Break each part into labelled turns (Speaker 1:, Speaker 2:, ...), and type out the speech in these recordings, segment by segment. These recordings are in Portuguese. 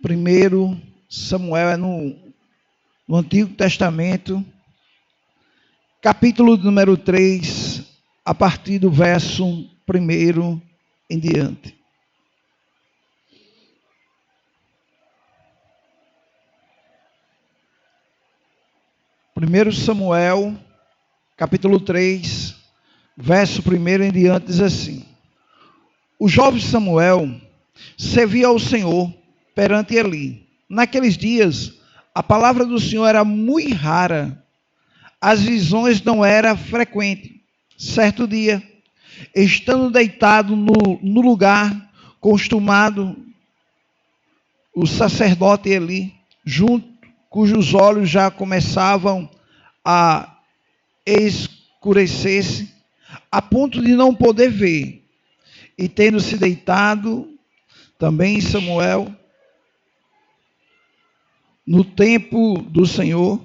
Speaker 1: 1 Samuel, é no Antigo Testamento, capítulo número 3, a partir do verso 1 em diante. Primeiro Samuel, capítulo 3, verso 1 em diante, diz assim: O jovem Samuel servia ao Senhor perante Eli. Naqueles dias, a palavra do Senhor era muito rara, as visões não eram frequentes. Certo dia, estando deitado no lugar costumado, o sacerdote Eli, cujos olhos já começavam a escurecer-se, a ponto de não poder ver, e tendo se deitado também Samuel no templo do Senhor,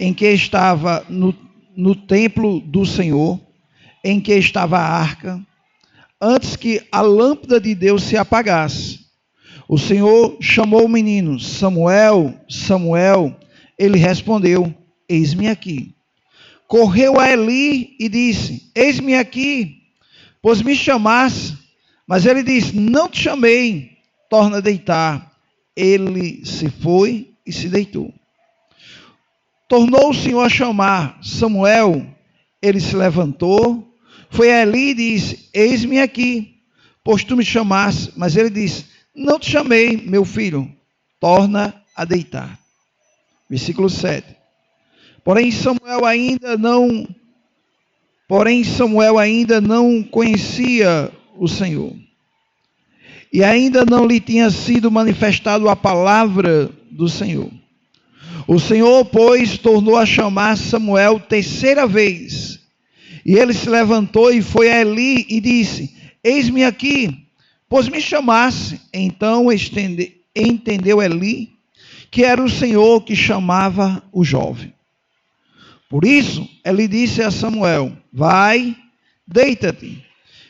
Speaker 1: em que estava no templo do Senhor, em que estava a arca, antes que a lâmpada de Deus se apagasse. O Senhor chamou o menino: Samuel, Samuel. Ele respondeu: Eis-me aqui. Correu a Eli e disse: Eis-me aqui, pois me chamaste. Mas ele disse: Não te chamei, torna a deitar. Ele se foi e se deitou. Tornou o Senhor a chamar: Samuel. Ele se levantou, foi a Eli e disse: Eis-me aqui, pois tu me chamaste. Mas ele disse: Não te chamei, meu filho, torna a deitar. Versículo 7. Porém Samuel ainda não conhecia o Senhor, e ainda não lhe tinha sido manifestado a palavra do Senhor. O Senhor, pois, tornou a chamar Samuel terceira vez. E ele se levantou e foi a Eli e disse: Eis-me aqui, pois me chamaste. Então entendeu Eli que era o Senhor que chamava o jovem. Por isso, Eli disse a Samuel: Vai, deita-te.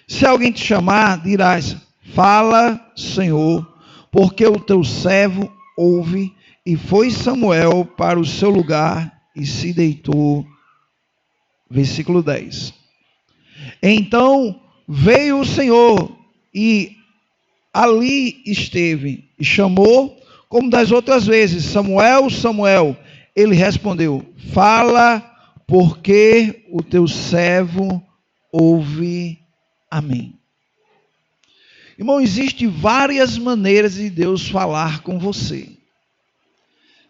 Speaker 1: Se alguém te chamar, dirás: Fala, Senhor, porque o teu servo ouve. E foi Samuel para o seu lugar e se deitou. Versículo 10. Então veio o Senhor e ali esteve e chamou, como das outras vezes: Samuel, Samuel. Ele respondeu: Fala, porque o teu servo ouve. Amém. Irmão, existem várias maneiras de Deus falar com você.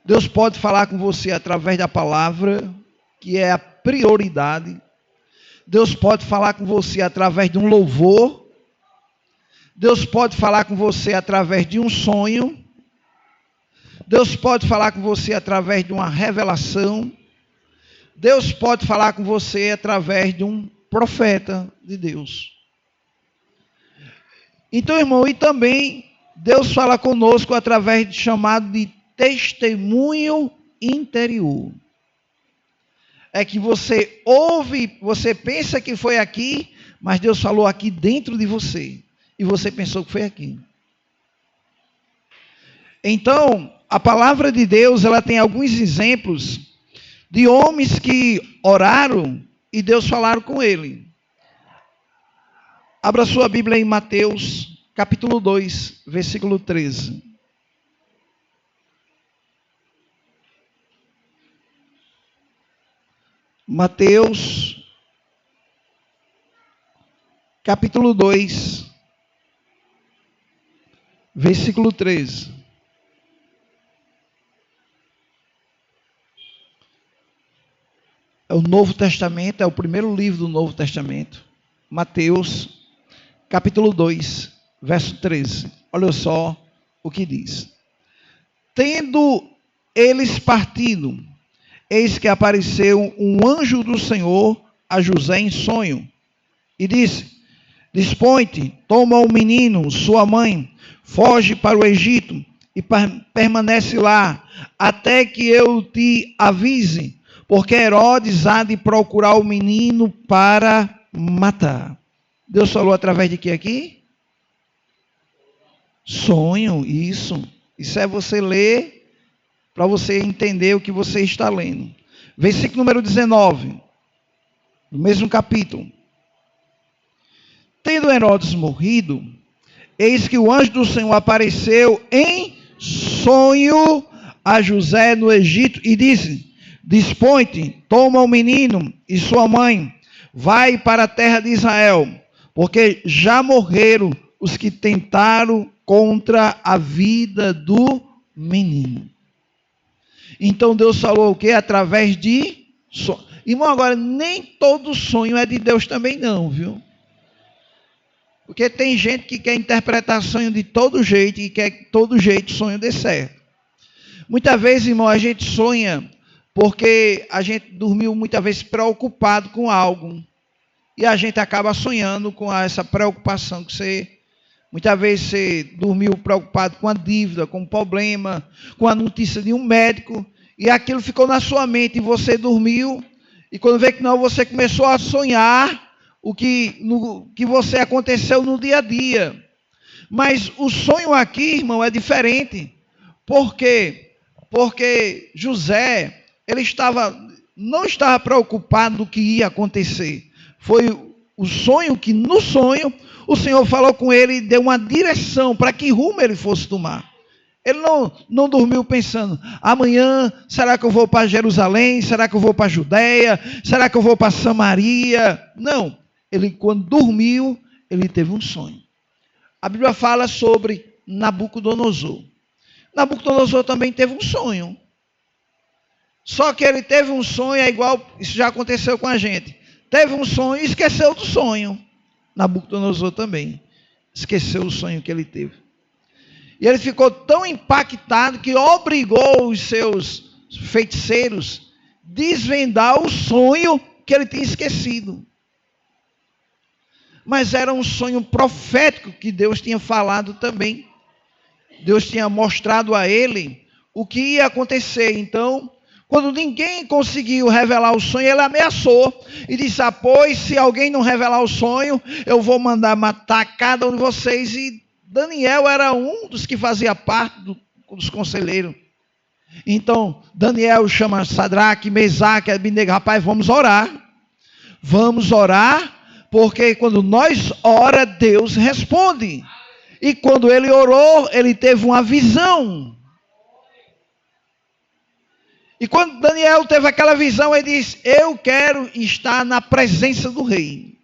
Speaker 1: Deus pode falar com você através da palavra, que é a prioridade. Deus pode falar com você através de um louvor. Deus pode falar com você através de um sonho. Deus pode falar com você através de uma revelação. Deus pode falar com você através de um profeta de Deus. Então, irmão, e também Deus fala conosco através de chamado de testemunho interior. É que você ouve, você pensa que foi aqui, mas Deus falou aqui dentro de você. E você pensou que foi aqui. Então, a palavra de Deus, ela tem alguns exemplos de homens que oraram e Deus falaram com ele. Abra sua Bíblia em Mateus, capítulo 2, versículo 13. Mateus, capítulo 2, versículo 13. É o Novo Testamento, é o primeiro livro do Novo Testamento. Mateus, capítulo 2, verso 13. Olha só o que diz. Tendo eles partido, eis que apareceu um anjo do Senhor a José em sonho, e disse: Dispõe-te, toma o menino, sua mãe, foge para o Egito, e permanece lá, até que eu te avise, porque Herodes há de procurar o menino para matar. Deus falou através de que aqui? Sonho, isso. Isso é você ler para você entender o que você está lendo. Versículo número 19, do mesmo capítulo. Tendo Herodes morrido, eis que o anjo do Senhor apareceu em sonho a José no Egito e disse: dispõe-te, toma o menino e sua mãe, vai para a terra de Israel, porque já morreram os que tentaram contra a vida do menino. Então Deus falou o quê? Através de sonho. Irmão, agora nem todo sonho é de Deus também não, viu? Porque tem gente que quer interpretar sonho de todo jeito e quer que todo jeito sonho dê certo. Muitas vezes, irmão, a gente sonha porque a gente dormiu muitas vezes preocupado com algo. E a gente acaba sonhando com essa preocupação que você... Muitas vezes você dormiu preocupado com a dívida, com o problema, com a notícia de um médico. E aquilo ficou na sua mente e você dormiu. E quando vê que não, você começou a sonhar o que você aconteceu no dia a dia. Mas o sonho aqui, irmão, é diferente. Por quê? Porque José, ele não estava preocupado do que ia acontecer. Foi o sonho que, no sonho, o Senhor falou com ele e deu uma direção para que rumo ele fosse tomar. Ele não dormiu pensando, amanhã, será que eu vou para Jerusalém? Será que eu vou para a Judéia? Será que eu vou para Samaria? Não. Ele, quando dormiu, ele teve um sonho. A Bíblia fala sobre Nabucodonosor. Nabucodonosor também teve um sonho. Só que ele teve um sonho, é igual, isso já aconteceu com a gente. Teve um sonho e esqueceu do sonho. Nabucodonosor também esqueceu o sonho que ele teve. E ele ficou tão impactado que obrigou os seus feiticeiros a desvendar o sonho que ele tinha esquecido. Mas era um sonho profético que Deus tinha falado também. Deus tinha mostrado a ele o que ia acontecer. Então, quando ninguém conseguiu revelar o sonho, ele ameaçou e disse: pois se alguém não revelar o sonho, eu vou mandar matar cada um de vocês. E Daniel era um dos que fazia parte dos conselheiros. Então, Daniel chama Sadraque, Mesaque, Abednego: rapaz, vamos orar. Vamos orar, porque quando nós ora, Deus responde. E quando ele orou, ele teve uma visão. E quando Daniel teve aquela visão, ele disse: eu quero estar na presença do rei.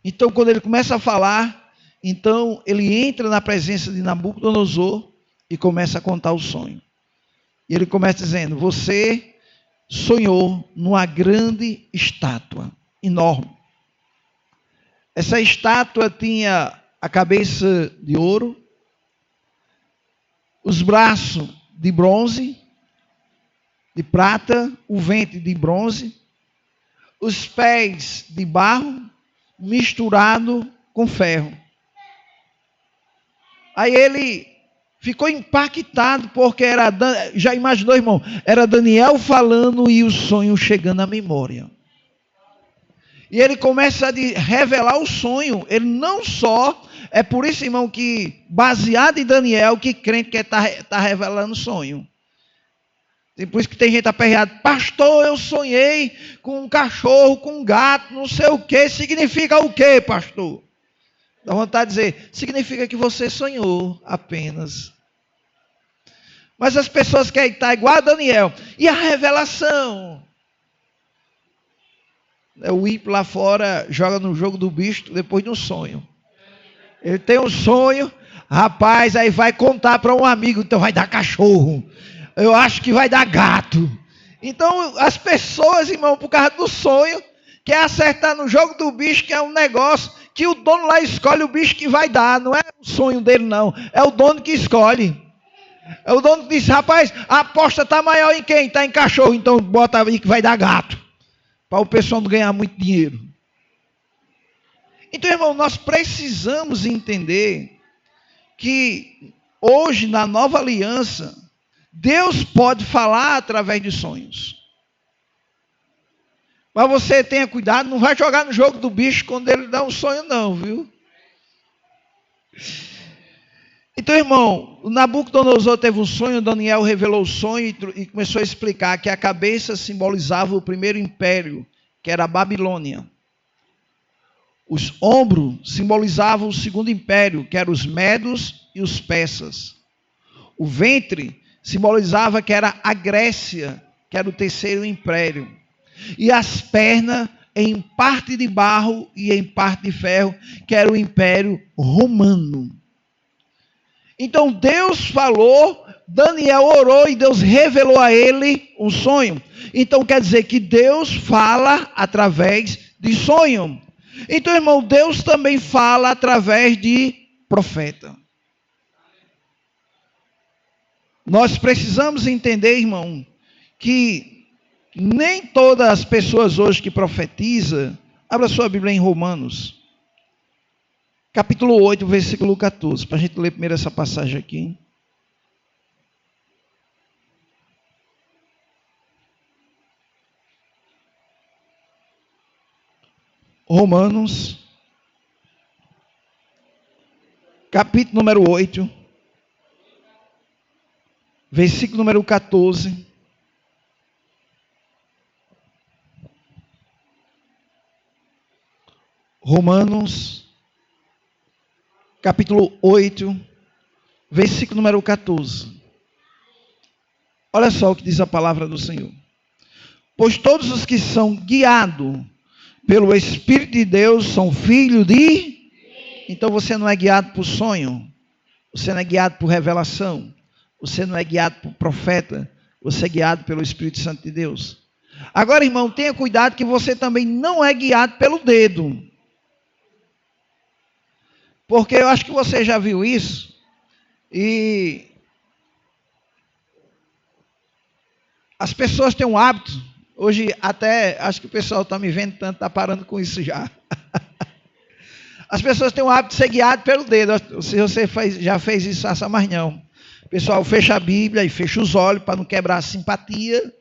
Speaker 1: Então, quando ele começa a falar, então ele entra na presença de Nabucodonosor e começa a contar o sonho. E ele começa dizendo: você sonhou numa grande estátua, enorme. Essa estátua tinha a cabeça de ouro, os braços de bronze, de prata, o ventre de bronze, os pés de barro, misturado com ferro. Aí ele ficou impactado, porque já imaginou, irmão? Era Daniel falando e o sonho chegando à memória. E ele começa a revelar o sonho. Ele não só... É por isso, irmão, que baseado em Daniel, que crente quer tá revelando o sonho. E por isso que tem gente aperreada: pastor, eu sonhei com um cachorro, com um gato, não sei o que. Significa o que, pastor? Dá vontade de dizer: significa que você sonhou apenas. Mas as pessoas querem estar igual a Daniel. E a revelação? O ímpio lá fora joga no jogo do bicho depois de um sonho. Ele tem um sonho, rapaz, aí vai contar para um amigo: então vai dar cachorro. Eu acho que vai dar gato. Então as pessoas, irmão, por causa do sonho, quer acertar no jogo do bicho, que é um negócio que o dono lá escolhe o bicho que vai dar. Não é o sonho dele, não. É o dono que escolhe. É o dono que diz: rapaz, a aposta está maior em quem? Está em cachorro, então bota aí que vai dar gato. Para o pessoal não ganhar muito dinheiro. Então, irmão, nós precisamos entender que hoje, na nova aliança, Deus pode falar através de sonhos. Mas você tenha cuidado, não vai jogar no jogo do bicho quando ele dá um sonho não, viu? Então, irmão, o Nabucodonosor teve um sonho, Daniel revelou o sonho e começou a explicar que a cabeça simbolizava o primeiro império, que era a Babilônia. Os ombros simbolizavam o segundo império, que eram os medos e os persas. O ventre simbolizava que era a Grécia, que era o terceiro império. E as pernas, em parte de barro e em parte de ferro, que era o império romano. Então Deus falou, Daniel orou e Deus revelou a ele um sonho. Então quer dizer que Deus fala através de sonho. Então, irmão, Deus também fala através de profeta. Nós precisamos entender, irmão, que nem todas as pessoas hoje que profetizam, abra sua Bíblia em Romanos, capítulo 8, versículo 14, para a gente ler primeiro essa passagem aqui. Romanos, capítulo número 8, versículo número 14. Romanos, capítulo 8, versículo número 14. Olha só o que diz a palavra do Senhor. Pois todos os que são guiados pelo Espírito de Deus são filhos de... Então você não é guiado por sonho, você não é guiado por revelação, você não é guiado por profeta, você é guiado pelo Espírito Santo de Deus. Agora, irmão, tenha cuidado que você também não é guiado pelo dedo. Porque eu acho que você já viu isso. E as pessoas têm um hábito. Hoje até, acho que o pessoal está me vendo tanto, está parando com isso já. As pessoas têm um hábito de ser guiado pelo dedo. Se você já fez isso, faça mais não. O pessoal fecha a Bíblia e fecha os olhos para não quebrar a simpatia.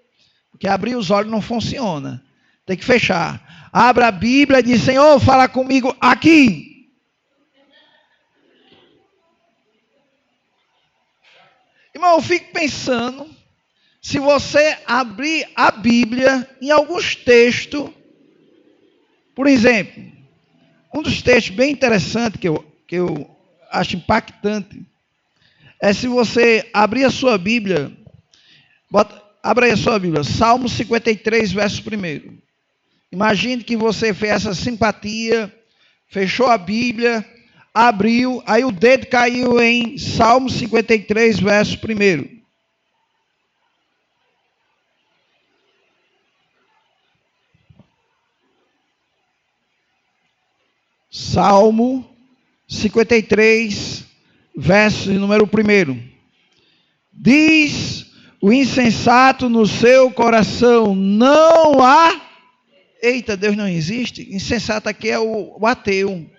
Speaker 1: Porque abrir os olhos não funciona. Tem que fechar. Abra a Bíblia e diz, Senhor, fala comigo aqui. Irmão, eu fico pensando, se você abrir a Bíblia em alguns textos, por exemplo, um dos textos bem interessantes que eu acho impactante, é se você abrir a sua Bíblia, abra aí a sua Bíblia, Salmo 53, verso 1. Imagine que você fez essa simpatia, fechou a Bíblia, abriu, aí o dedo caiu em Salmo 53, verso 1. Salmo 53, verso número 1. Diz o insensato no seu coração, não há... Eita, Deus não existe? Insensato aqui é o ateu.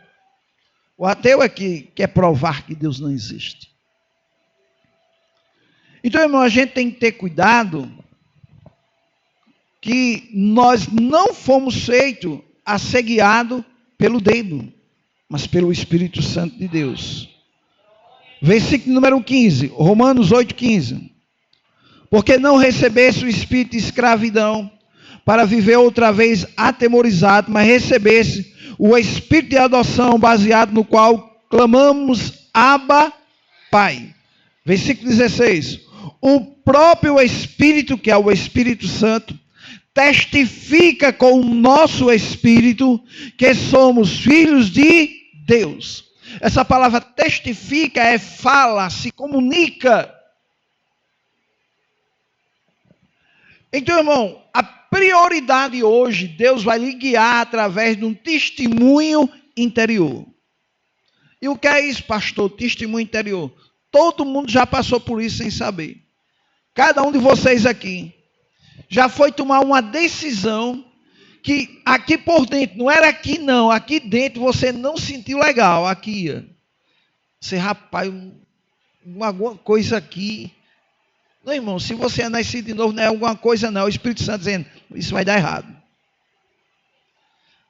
Speaker 1: O ateu é que quer provar que Deus não existe. Então, irmão, a gente tem que ter cuidado que nós não fomos feitos a ser guiados pelo dedo, mas pelo Espírito Santo de Deus. Versículo número 15, Romanos 8, 15. Porque não recebesse o espírito de escravidão para viver outra vez atemorizado, mas recebesse o espírito de adoção baseado no qual clamamos Abba, Pai. Versículo 16. O próprio Espírito, que é o Espírito Santo, testifica com o nosso espírito que somos filhos de Deus. Essa palavra testifica é fala, se comunica. Então, irmão, a prioridade hoje, Deus vai lhe guiar através de um testemunho interior. E o que é isso, pastor? Testemunho interior. Todo mundo já passou por isso sem saber. Cada um de vocês aqui já foi tomar uma decisão que aqui por dentro, não era aqui não, aqui dentro você não sentiu legal, aqui ia. Você, rapaz, alguma coisa aqui. Não, irmão, se você é nascido de novo, não é alguma coisa não, o Espírito Santo dizendo, isso vai dar errado.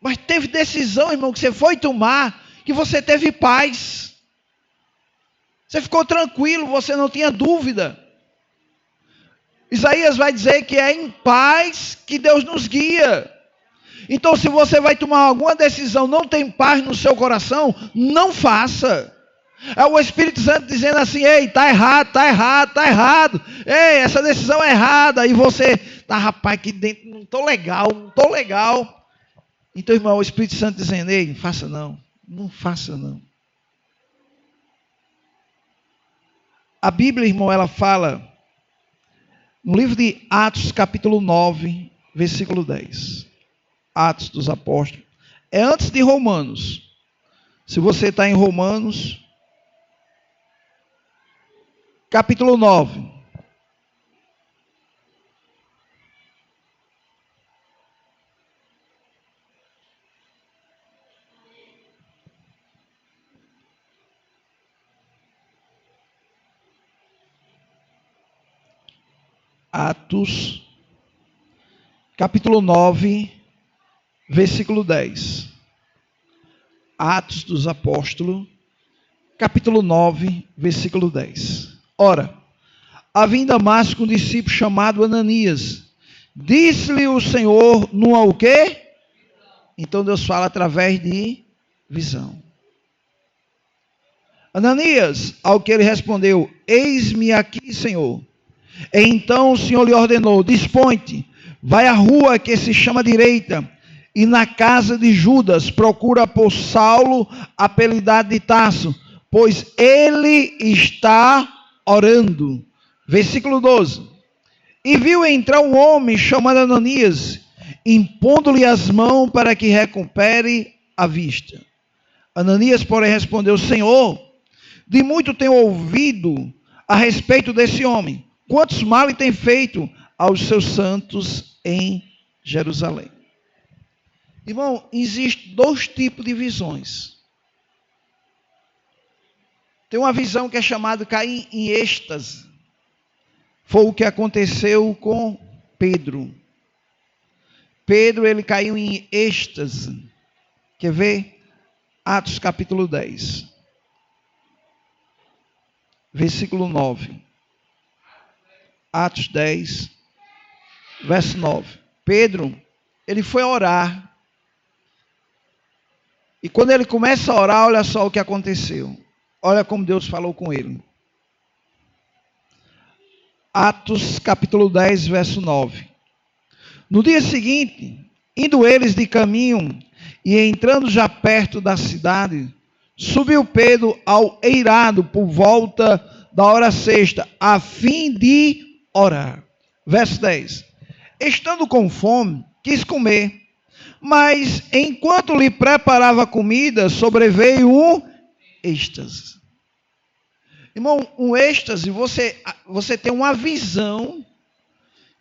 Speaker 1: Mas teve decisão, irmão, que você foi tomar, que você teve paz. Você ficou tranquilo, você não tinha dúvida. Isaías vai dizer que é em paz que Deus nos guia. Então, se você vai tomar alguma decisão, não tem paz no seu coração, não faça. É o Espírito Santo dizendo assim: ei, está errado, está errado, está errado. Ei, essa decisão é errada. E você, rapaz, aqui dentro não estou legal, não estou legal. Então, irmão, o Espírito Santo dizendo: ei, não faça não, não faça não. A Bíblia, irmão, ela fala no livro de Atos, capítulo 9, versículo 10. Atos dos Apóstolos. É antes de Romanos. Se você está em Romanos, capítulo 9. Atos, capítulo 9, versículo 10. Atos dos Apóstolos, capítulo 9, versículo 10. Ora, havia em Damasco um discípulo chamado Ananias. Disse-lhe o Senhor numa o quê? Então Deus fala através de visão. Ananias, ao que ele respondeu: eis-me aqui, Senhor. Então o Senhor lhe ordenou: dispõe-te, vai à rua que se chama direita, e na casa de Judas procura por Saulo, apelidado de Tarso, pois ele está orando. Versículo 12. E viu entrar um homem chamado Ananias, impondo-lhe as mãos para que recupere a vista. Ananias, porém, respondeu: Senhor, de muito tenho ouvido a respeito desse homem, quantos males tem feito aos seus santos em Jerusalém. Irmão, existem dois tipos de visões. Tem uma visão que é chamada cair em êxtase. Foi o que aconteceu com Pedro. Pedro, ele caiu em êxtase. Quer ver? Atos capítulo 10. Versículo 9. Atos 10, verso 9. Pedro, ele foi orar. E quando ele começa a orar, olha só o que aconteceu. Olha como Deus falou com ele. Atos capítulo 10, verso 9. No dia seguinte, indo eles de caminho e entrando já perto da cidade, subiu Pedro ao eirado por volta da hora sexta, a fim de orar. Verso 10. Estando com fome, quis comer, mas enquanto lhe preparava comida, sobreveio um êxtase. Irmão, um êxtase, você tem uma visão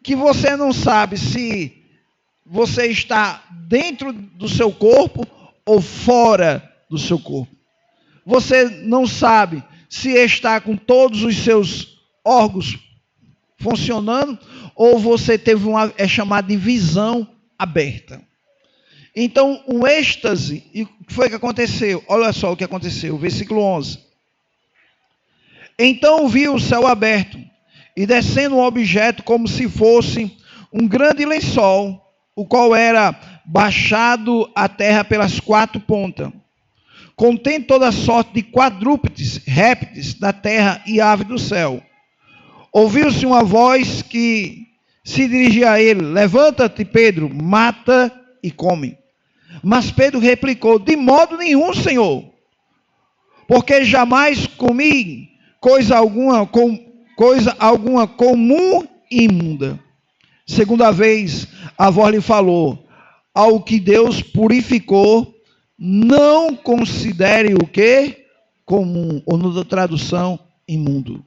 Speaker 1: que você não sabe se você está dentro do seu corpo ou fora do seu corpo. Você não sabe se está com todos os seus órgãos funcionando ou você teve é chamado de visão aberta. Então, um êxtase, e o que foi que aconteceu? Olha só o que aconteceu, versículo 11. Então viu o céu aberto, e descendo um objeto como se fosse um grande lençol, o qual era baixado à terra pelas quatro pontas, contém toda sorte de quadrúpedes, répteis da terra e aves do céu. Ouviu-se uma voz que se dirigia a ele: levanta-te, Pedro, mata e come. Mas Pedro replicou: de modo nenhum, Senhor, porque jamais comi coisa alguma comum e imunda. Segunda vez a voz lhe falou: ao que Deus purificou, não considere o que? Comum, ou na tradução, imundo.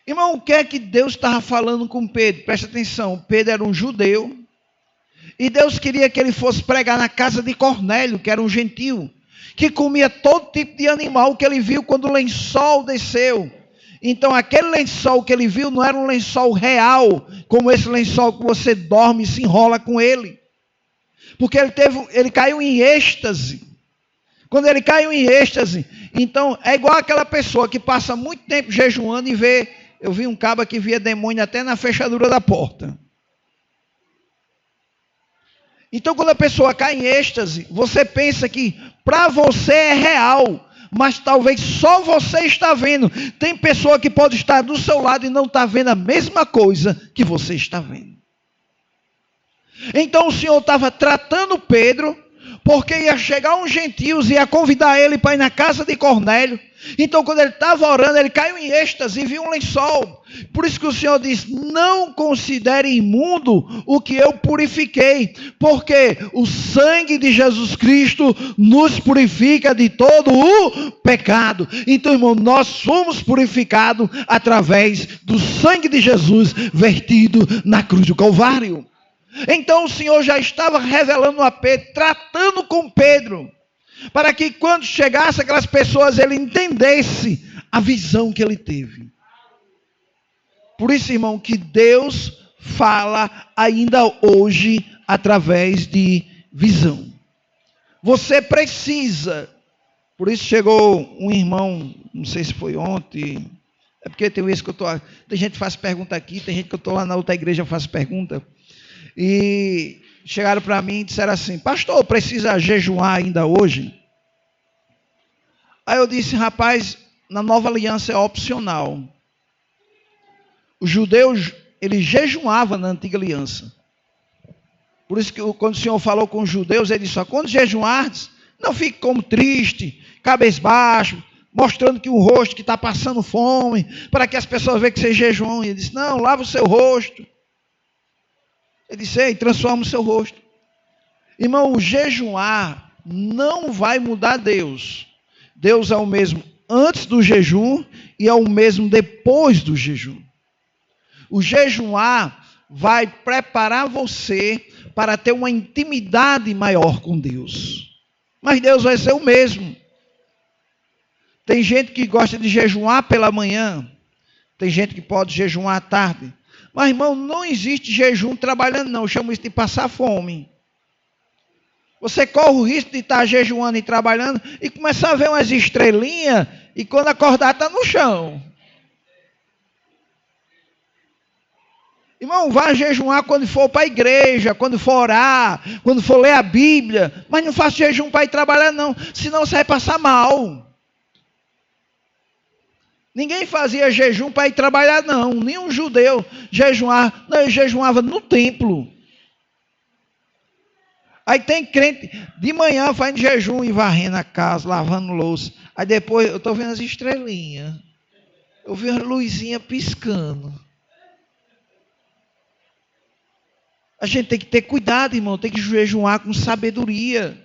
Speaker 1: Irmão, o que é que Deus estava falando com Pedro? Presta atenção, Pedro era um judeu, e Deus queria que ele fosse pregar na casa de Cornélio, que era um gentio, que comia todo tipo de animal que ele viu quando o lençol desceu. Então aquele lençol que ele viu não era um lençol real, como esse lençol que você dorme e se enrola com ele. Porque ele caiu em êxtase. Quando ele caiu em êxtase, Então, é igual aquela pessoa que passa muito tempo jejuando e vê. Eu vi um cabo que via demônio até na fechadura da porta. Então, quando a pessoa cai em êxtase, você pensa que para você é real, mas talvez só você está vendo. Tem pessoa que pode estar do seu lado e não está vendo a mesma coisa que você está vendo. Então o Senhor estava tratando Pedro, porque ia chegar uns gentios e ia convidar ele para ir na casa de Cornélio. Então quando ele estava orando, ele caiu em êxtase e viu um lençol. Por isso que o Senhor diz: não considere imundo o que eu purifiquei, porque o sangue de Jesus Cristo nos purifica de todo o pecado. Então, irmão, nós fomos purificados através do sangue de Jesus vertido na cruz do Calvário. Então o Senhor já estava revelando a Pedro, tratando com Pedro, para que quando chegasse aquelas pessoas, ele entendesse a visão que ele teve. Por isso, irmão, que Deus fala ainda hoje através de visão. Você precisa. Por isso chegou um irmão, não sei se foi ontem, é porque tem vezes que eu estou. Tem gente que faz pergunta aqui, tem gente que eu estou lá na outra igreja faz pergunta. E chegaram para mim e disseram assim: pastor, precisa jejuar ainda hoje? Aí eu disse: rapaz, na nova aliança é opcional. Os judeus, eles jejuavam na antiga aliança. Por isso que quando o Senhor falou com os judeus, ele disse: quando jejuardes, não fique como triste, cabisbaixo, mostrando que o rosto que está passando fome, para que as pessoas vejam que você jejuam. E ele disse: não, lava o seu rosto. Ele disse: ei, transforma o seu rosto. Irmão, o jejuar não vai mudar Deus. Deus é o mesmo antes do jejum e é o mesmo depois do jejum. O jejuar vai preparar você para ter uma intimidade maior com Deus. Mas Deus vai ser o mesmo. Tem gente que gosta de jejuar pela manhã. Tem gente que pode jejuar à tarde. Mas, irmão, não existe jejum trabalhando, não. Eu chamo isso de passar fome. Você corre o risco de estar jejuando e trabalhando e começar a ver umas estrelinhas e quando acordar está no chão. Irmão, vá jejuar quando for para a igreja, quando for orar, quando for ler a Bíblia. Mas não faça jejum para ir trabalhar, não. Senão você vai passar mal. Ninguém fazia jejum para ir trabalhar, não. Nenhum judeu jejuar. Não, ele jejuava no templo. Aí tem crente, de manhã faz jejum e varrendo a casa, lavando louça. Aí depois eu estou vendo as estrelinhas. Eu vi uma luzinha piscando. A gente tem que ter cuidado, irmão. Tem que jejuar com sabedoria.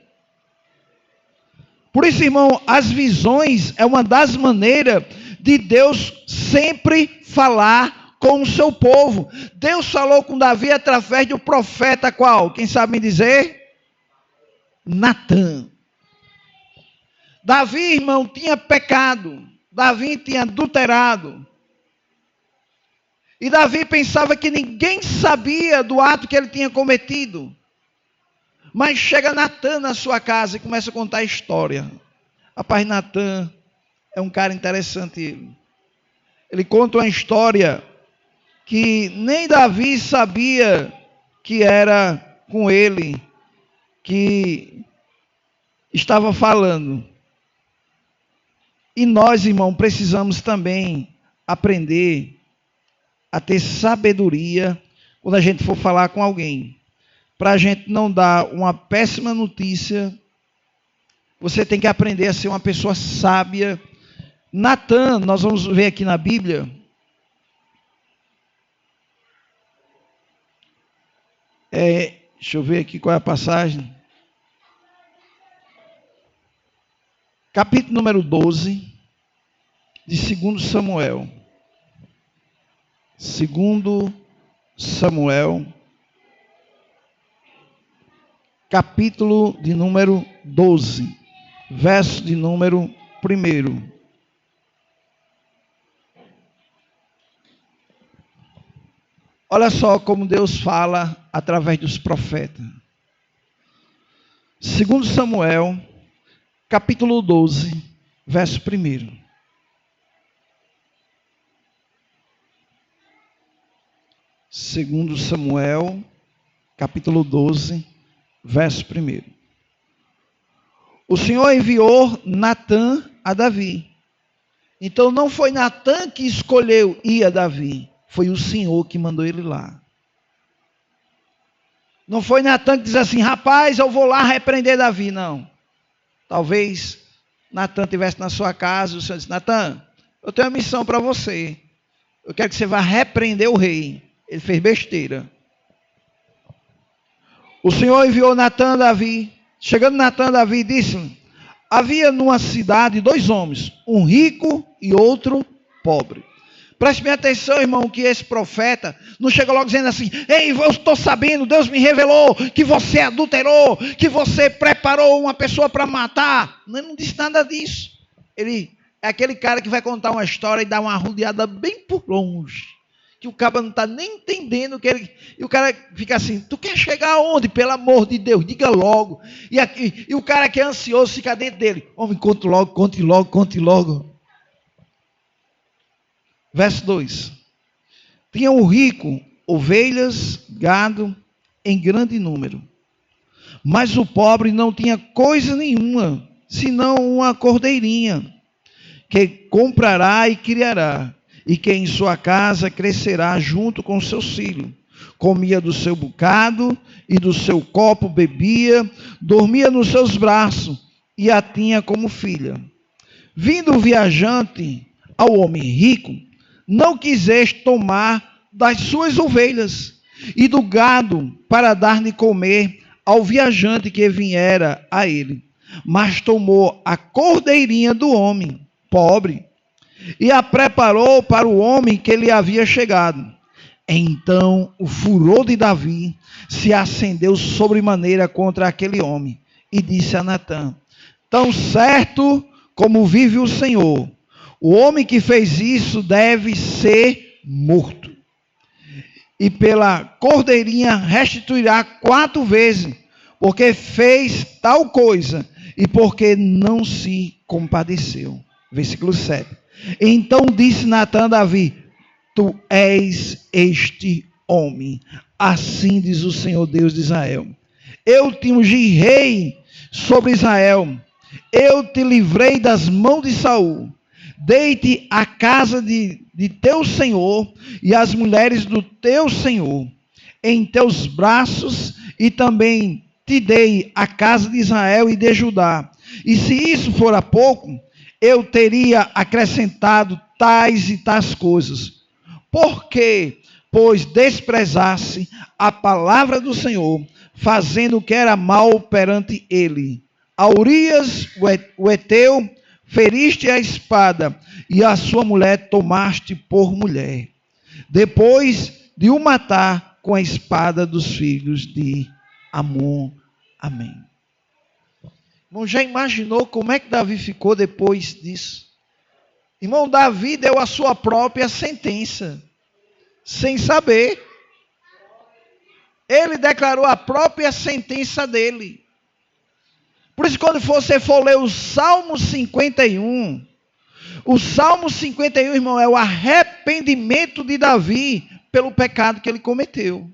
Speaker 1: Por isso, irmão, as visões é uma das maneiras de Deus sempre falar com o seu povo. Deus falou com Davi através do profeta qual? Quem sabe me dizer? Natã. Davi, irmão, tinha pecado. Davi tinha adulterado. E Davi pensava que ninguém sabia do ato que ele tinha cometido. Mas chega Natã na sua casa e começa a contar a história. Rapaz, Natã é um cara interessante. Ele conta uma história que nem Davi sabia que era com ele que estava falando. E nós, irmão, precisamos também aprender a ter sabedoria quando a gente for falar com alguém. Para a gente não dar uma péssima notícia, você tem que aprender a ser uma pessoa sábia. Natã, nós vamos ver aqui na Bíblia. Deixa eu ver aqui qual é a passagem. Capítulo número 12 de 2 Samuel. 2 Samuel, capítulo de número 12, verso de número 1. Olha só como Deus fala através dos profetas. 2 Samuel, capítulo 12, verso 1. Segundo Samuel, capítulo 12, verso 1. O Senhor enviou Natã a Davi. Então não foi Natã que escolheu ir a Davi, foi o Senhor que mandou ele lá. Não foi Natã que diz assim: rapaz, eu vou lá repreender Davi. Não. Talvez Natã estivesse na sua casa e o Senhor disse: Natã, eu tenho uma missão para você. Eu quero que você vá repreender o rei. Ele fez besteira. O Senhor enviou Natã a Davi. Chegando Natã a Davi, disse: havia numa cidade 2 homens, um rico e outro pobre. Preste bem atenção, irmão, que esse profeta não chega logo dizendo assim: ei, eu estou sabendo, Deus me revelou que você adulterou, que você preparou uma pessoa para matar. Não disse nada disso. Ele é aquele cara que vai contar uma história e dar uma rodeada bem por longe, que o cara não está nem entendendo que ele... E o cara fica assim: tu quer chegar aonde? Pelo amor de Deus, diga logo. E o cara que é ansioso fica dentro dele: homem, conte logo, conte logo, conte logo. Verso 2. Tinha o rico ovelhas, gado em grande número, mas o pobre não tinha coisa nenhuma, senão uma cordeirinha, que comprará e criará, e que em sua casa crescerá junto com seus filhos. Comia do seu bocado e do seu copo bebia, dormia nos seus braços e a tinha como filha. Vindo o viajante ao homem rico, não quiseste tomar das suas ovelhas e do gado para dar-lhe comer ao viajante que viera a ele, mas tomou a cordeirinha do homem pobre e a preparou para o homem que lhe havia chegado. Então o furor de Davi se acendeu sobremaneira contra aquele homem e disse a Natã: tão certo como vive o Senhor, o homem que fez isso deve ser morto. E pela cordeirinha restituirá 4 vezes, porque fez tal coisa e porque não se compadeceu. Versículo 7. Então disse Natã a Davi: tu és este homem, assim diz o Senhor Deus de Israel: eu te ungi rei sobre Israel, eu te livrei das mãos de Saul. Dei-te a casa de teu senhor e as mulheres do teu senhor em teus braços, e também te dei a casa de Israel e de Judá. E se isso fora pouco, eu teria acrescentado tais e tais coisas. Por quê? Pois desprezasse a palavra do Senhor, fazendo o que era mal perante ele. A Urias, o heteu, feriste a espada, e a sua mulher tomaste por mulher, depois de o matar com a espada dos filhos de Amon. Amém. Irmão, já imaginou como é que Davi ficou depois disso? Irmão, Davi deu a sua própria sentença, sem saber. Ele declarou a própria sentença dele. Por isso, quando você for ler o Salmo 51, o Salmo 51, irmão, é o arrependimento de Davi pelo pecado que ele cometeu.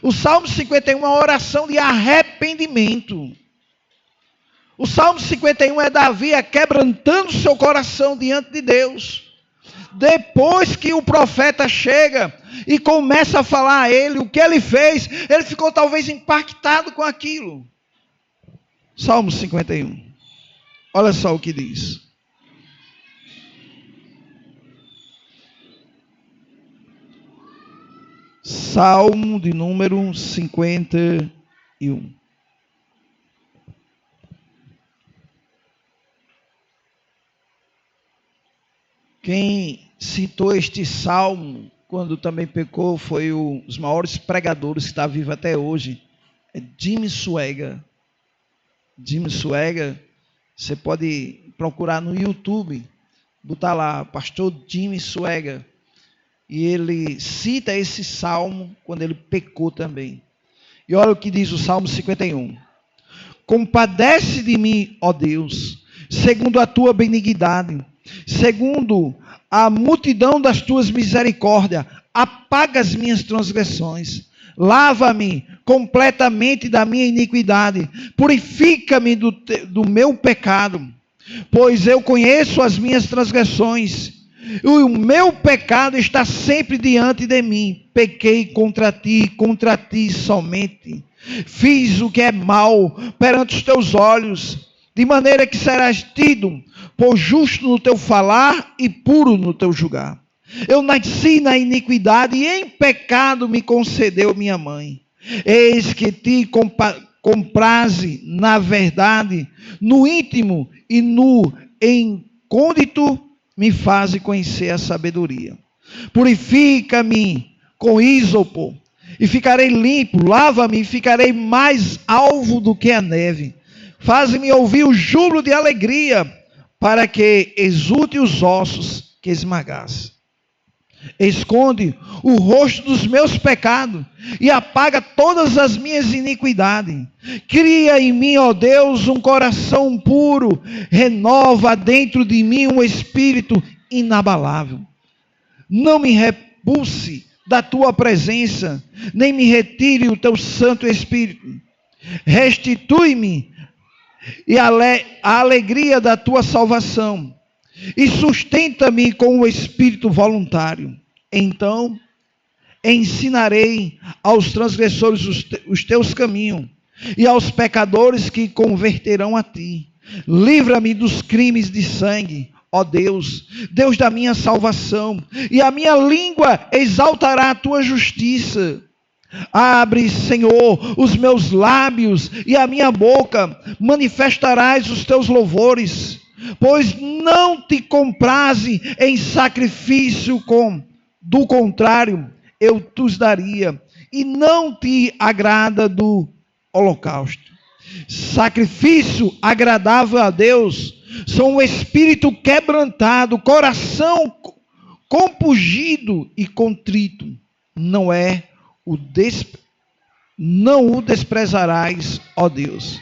Speaker 1: O Salmo 51 é uma oração de arrependimento. O Salmo 51 é Davi quebrantando seu coração diante de Deus. Depois que o profeta chega e começa a falar a ele o que ele fez, ele ficou talvez impactado com aquilo. Salmo 51. Olha só o que diz. Salmo de número 51. Quem citou este salmo quando também pecou foi um dos maiores pregadores que está vivo até hoje. É Jimmy Swaggart. Jimmy Swaggart, você pode procurar no YouTube, botar lá, pastor Jimmy Swaggart, e ele cita esse salmo quando ele pecou também. E olha o que diz o Salmo 51. Compadece de mim, ó Deus, segundo a tua benignidade, segundo a multidão das tuas misericórdias, apaga as minhas transgressões. Lava-me completamente da minha iniquidade, purifica-me do meu pecado, pois eu conheço as minhas transgressões, e o meu pecado está sempre diante de mim. Pequei contra ti somente. Fiz o que é mal perante os teus olhos, de maneira que serás tido por justo no teu falar e puro no teu julgar. Eu nasci na iniquidade e em pecado me concedeu minha mãe. Eis que te compraze na verdade, no íntimo e no incôgnito me faze conhecer a sabedoria. Purifica-me com ísopo e ficarei limpo, lava-me e ficarei mais alvo do que a neve. Faz-me ouvir o júbilo de alegria, para que exulte os ossos que esmagasse. Esconde o rosto dos meus pecados e apaga todas as minhas iniquidades. Cria em mim, ó Deus, um coração puro, renova dentro de mim um espírito inabalável. Não me repulse da tua presença, nem me retire o teu Santo Espírito. Restitui-me a alegria da tua salvação, e sustenta-me com o espírito voluntário. Então ensinarei aos transgressores os teus caminhos, e aos pecadores que converterão a ti. Livra-me dos crimes de sangue, ó Deus, Deus da minha salvação, e a minha língua exaltará a tua justiça. Abre, Senhor, os meus lábios, e a minha boca manifestarás os teus louvores. Pois não te compraze em sacrifício, do contrário, eu te daria, e não te agrada do holocausto. Sacrifício agradável a Deus são o espírito quebrantado, coração compungido e contrito. Não o desprezarás, ó Deus.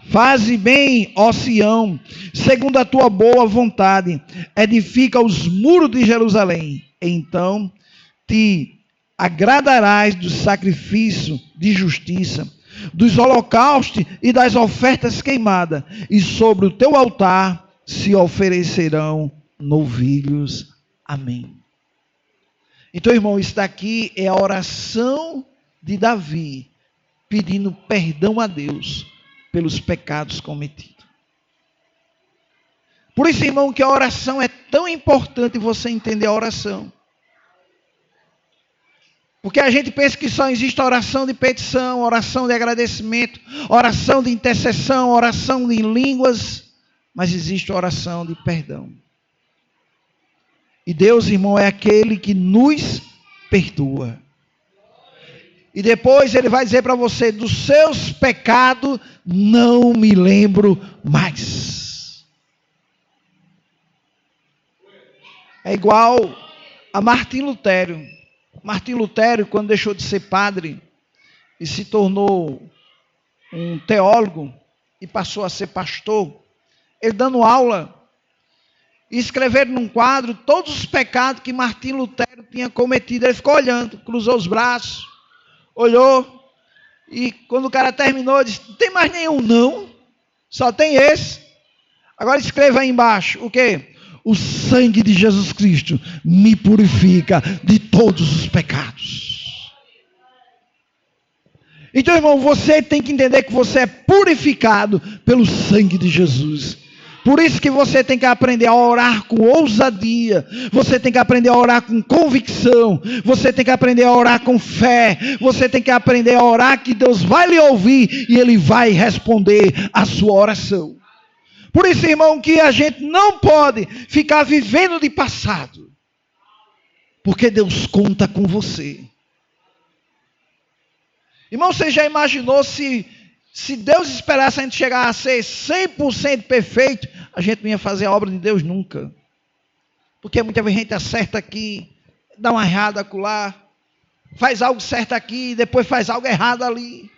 Speaker 1: Faze bem, ó Sião, segundo a tua boa vontade. Edifica os muros de Jerusalém. Então te agradarás do sacrifício de justiça, dos holocaustos e das ofertas queimadas. E sobre o teu altar se oferecerão novilhos. Amém. Então, irmão, isso daqui é a oração de Davi, pedindo perdão a Deus pelos pecados cometidos. Por isso, irmão, que a oração é tão importante você entender a oração. Porque a gente pensa que só existe oração de petição, oração de agradecimento, oração de intercessão, oração em línguas, mas existe oração de perdão. E Deus, irmão, é aquele que nos perdoa. E depois ele vai dizer para você: dos seus pecados não me lembro mais. É igual a Martim Lutero. Martim Lutero, quando deixou de ser padre e se tornou um teólogo e passou a ser pastor, ele dando aula, e escreveram num quadro todos os pecados que Martim Lutero tinha cometido. Ele ficou olhando, cruzou os braços, olhou, e quando o cara terminou, disse: não tem mais nenhum não, só tem esse. Agora escreva aí embaixo, o quê? O sangue de Jesus Cristo me purifica de todos os pecados. Então, irmão, você tem que entender que você é purificado pelo sangue de Jesus. Por isso que você tem que aprender a orar com ousadia, você tem que aprender a orar com convicção, você tem que aprender a orar com fé, você tem que aprender a orar que Deus vai lhe ouvir e Ele vai responder a sua oração. Por isso, irmão, que a gente não pode ficar vivendo de passado, porque Deus conta com você. Irmão, você já imaginou se Deus esperasse a gente chegar a ser 100% perfeito, a gente não ia fazer a obra de Deus nunca. Porque muita vez a gente acerta aqui, dá uma errada acolá, faz algo certo aqui, depois faz algo errado ali.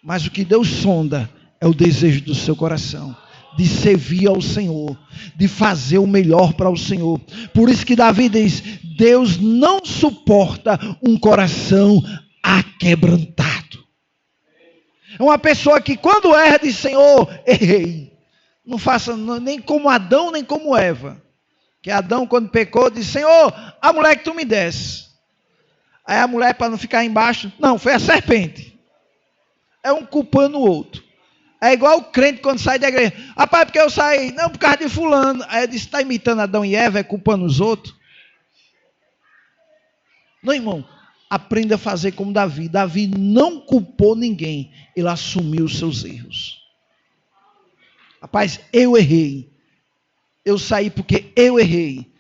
Speaker 1: Mas o que Deus sonda é o desejo do seu coração. de servir ao Senhor, de fazer o melhor para o Senhor. Por isso que Davi diz: Deus não suporta um coração aquebrantado. É uma pessoa que quando erra diz: Senhor, errei. Não faça nem como Adão, nem como Eva. Que Adão, quando pecou, disse: Senhor, a mulher que tu me desse. Aí a mulher, para não ficar embaixo, não, foi a serpente. É um culpando o outro. É igual o crente quando sai da igreja: rapaz, porque eu saí? Não, por causa de fulano. Aí ele disse: está imitando Adão e Eva, é culpando os outros? Não, irmão, aprenda a fazer como Davi. Davi não culpou ninguém, ele assumiu os seus erros. Rapaz, eu errei. Eu saí porque eu errei.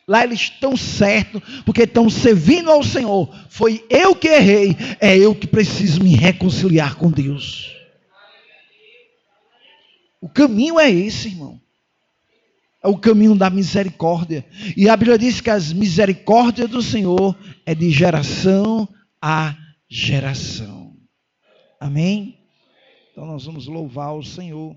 Speaker 1: Lá eles estão certos, porque estão servindo ao Senhor. Foi eu que errei, é eu que preciso me reconciliar com Deus. O caminho é esse, irmão. É o caminho da misericórdia. E a Bíblia diz que as misericórdias do Senhor é de geração a geração. Amém? Então nós vamos louvar o Senhor.